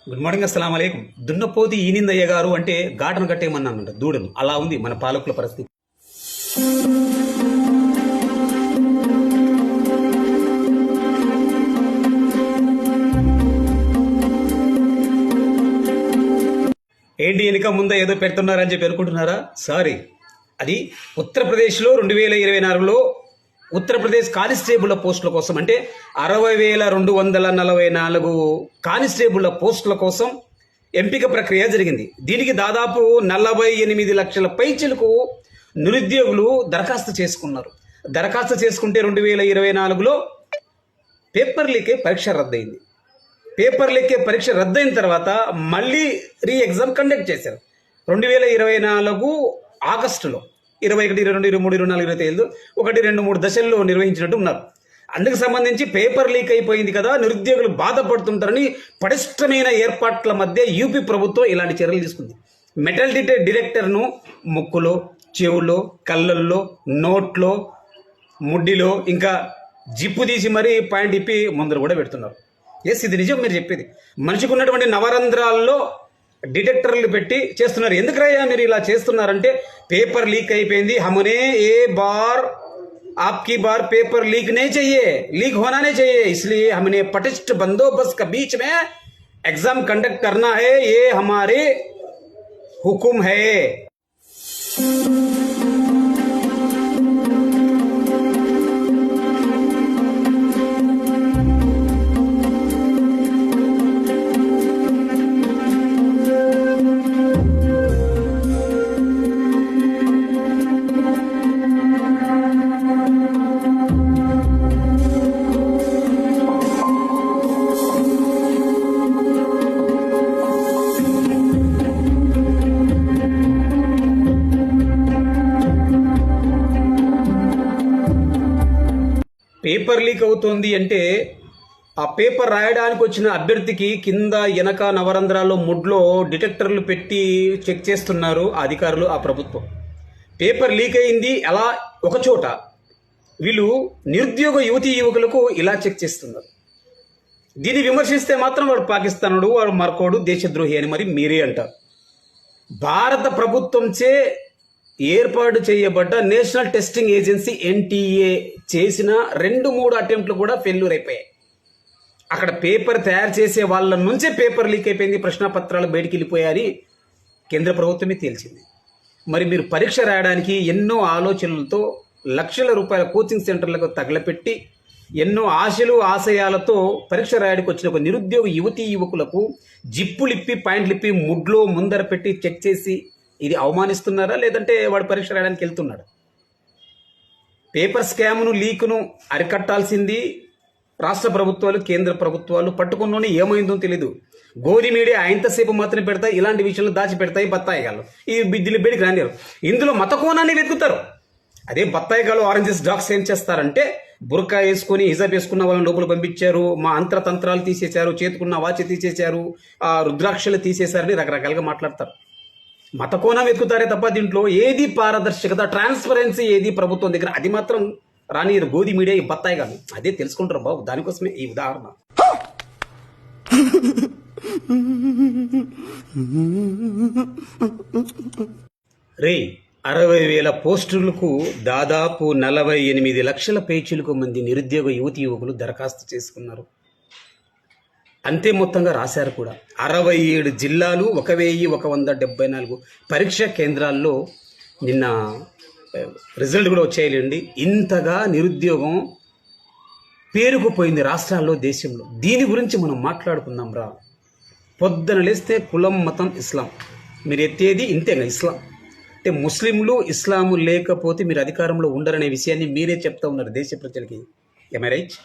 Good morning, అస్సలాం అలైకుం. దున్నపోతి ఈనిందయ్య గారు అంటే ఘాటను కట్టేయమన్నానంట దూడను. అలా ఉంది మన పాలకుల పరిస్థితి. ఏంటి వెనుక ముందా ఏదో పెడుతున్నారని చెప్పి అనుకుంటున్నారా? సారీ, అది ఉత్తరప్రదేశ్లో 2024లో ఉత్తరప్రదేశ్ కానిస్టేబుల్ పోస్టుల కోసం, అంటే 60,244 కానిస్టేబుల్ పోస్టుల కోసం ఎంపిక ప్రక్రియ జరిగింది. దీనికి దాదాపు 48 లక్షల పైచిలకు నిరుద్యోగులు దరఖాస్తు చేసుకున్నారు. దరఖాస్తు చేసుకుంటే 2024లో పేపర్ లీకే పరీక్ష రద్దయింది. పేపర్ లీకే పరీక్ష రద్దయిన తర్వాత మళ్ళీ ఎగ్జామ్ కండక్ట్ చేశారు 2024 ఆగస్టులో. 21, 22, 23, 24, 25 1, 2, 3 దశల్లో నిర్వహించినట్టు ఉన్నారు. అందుకు సంబంధించి పేపర్ లీక్ అయిపోయింది కదా, నిరుద్యోగులు బాధపడుతుంటారని పటిష్టమైన ఏర్పాట్ల మధ్య యూపీ ప్రభుత్వం ఇలాంటి చర్యలు తీసుకుంది. మెటల్ డిటెక్టర్ను ముక్కులో, చెవుల్లో, కళ్ళల్లో, నోట్లో, ముడ్డిలో, ఇంకా జిప్పు తీసి మరీ పాయింట్ ఇప్పి ముందర కూడా పెడుతున్నారు. ఎస్, ఇది నిజం మీరు చెప్పేది. మనిషికి ఉన్నటువంటి నవరంధ్రాల్లో డిటెక్టర్లు పెట్టి చేస్తున్నారు. ఎందుకయ్యా మీరు ఇలా చేస్తున్నారంటే, పేపర్ లీక్ అయిపోయింది, హమనే ఏ బార్ आपकी बार पेपर लीक नहीं चाहिए, लीक होना नहीं चाहिए, इसलिए हमने पटिष्ठ बंदोबस्त के बीच में एग्जाम कंडक्ट करना है, ये हमारे हुक्म है. పేపర్ లీక్ అవుతోంది అంటే ఆ పేపర్ రాయడానికి వచ్చిన అభ్యర్థికి కింద వెనక నవరంధ్రాల్లో ముడ్లో డిటెక్టర్లు పెట్టి చెక్ చేస్తున్నారు ఆ అధికారులు, ఆ ప్రభుత్వం. పేపర్ లీక్ అయింది ఎలా ఒక చోట, వీళ్ళు నిరుద్యోగ యువతీ యువకులకు ఇలా చెక్ చేస్తున్నారు. దీన్ని విమర్శిస్తే మాత్రం వాడు పాకిస్తానుడు, వాడు మరొకడు, దేశద్రోహి అని మరి మీరే అంటారు. భారత ప్రభుత్వంచే ఏర్పాటు చేయబడ్డ నేషనల్ టెస్టింగ్ ఏజెన్సీ NTA చేసిన 2-3 అటెంప్ట్లు కూడా ఫెయిల్యూర్ అయిపోయాయి. అక్కడ పేపర్ తయారు చేసే వాళ్ళ నుంచే పేపర్ లీక్ అయిపోయింది, ప్రశ్నపత్రాలు బయటికి వెళ్ళిపోయాయని కేంద్ర ప్రభుత్వమే తేల్చింది. మరి మీరు పరీక్ష రాయడానికి ఎన్నో ఆలోచనలతో లక్షల రూపాయల కోచింగ్ సెంటర్లకు తగలపెట్టి ఎన్నో ఆశలు ఆశయాలతో పరీక్ష రాయడానికి వచ్చిన ఒక నిరుద్యోగ యువతీ యువకులకు జిప్పులిప్పి పాయింట్లిప్పి ముడ్లో ముందర పెట్టి చెక్ చేసి ఇది అవమానిస్తున్నారా, లేదంటే వాడు పరీక్ష రాయడానికి వెళ్తున్నాడు? పేపర్ స్కామ్ను, లీకును అరికట్టాల్సింది రాష్ట్ర ప్రభుత్వాలు, కేంద్ర ప్రభుత్వాలు. పట్టుకున్నోని ఏమైందో తెలీదు. గోధి మీడియా ఇంతసేపు మాత్రం పెడతాయి, ఇలాంటి విషయాలు దాచిపెడతాయి బత్తాయిగాళ్ళు. ఈ బిద్దిలి బేడికి రానిరు. ఇందులో మత కోణాన్ని వెతుకుతారు. అదే బత్తాయిగాళ్ళు, ఆరెంజెస్ డాగ్స్ ఏం చేస్తారంటే, బుర్కా వేసుకొని హిజాబ్ వేసుకున్న వాళ్ళని లోపల పంపించారు, మా అంతరతంత్రాలు తీసేశారు, చేతుకున్న వాచి తీసేశారు, రుద్రాక్షలు తీసేశారని రకరకాలుగా మాట్లాడతారు. మత కోణం వెతుకుతారే తప్ప దీంట్లో ఏది పారదర్శకత, ట్రాన్స్పరెన్సీ ఏది ప్రభుత్వం దగ్గర, అది మాత్రం రానియరు గోధి మీడియా, ఈ బత్తాయి కాదు. అదే తెలుసుకుంటారు బాబు. దానికోసమే ఈ ఉదాహరణ. రే 60,000 పోస్టులకు దాదాపు 48 లక్షల పేచీలకు మంది నిరుద్యోగ యువతి యువకులు దరఖాస్తు చేసుకున్నారు. అంతే మొత్తంగా రాశారు కూడా. 67 జిల్లాలు, 1,174 పరీక్షా కేంద్రాల్లో నిన్న రిజల్ట్ కూడా వచ్చాయిలేండి. ఇంతగా నిరుద్యోగం పేరుకుపోయింది రాష్ట్రాల్లో, దేశంలో. దీని గురించి మనం మాట్లాడుకుందాం రా. పొద్దున లేస్తే కులం, మతం, ఇస్లాం మీరు ఎత్తేది ఇంతేగా. ఇస్లాం అంటే ముస్లింలు, ఇస్లాము లేకపోతే మీరు అధికారంలో ఉండరనే విషయాన్ని మీరే చెప్తా ఉన్నారు దేశ ప్రజలకి. ఎమ్ ఐ రైట్?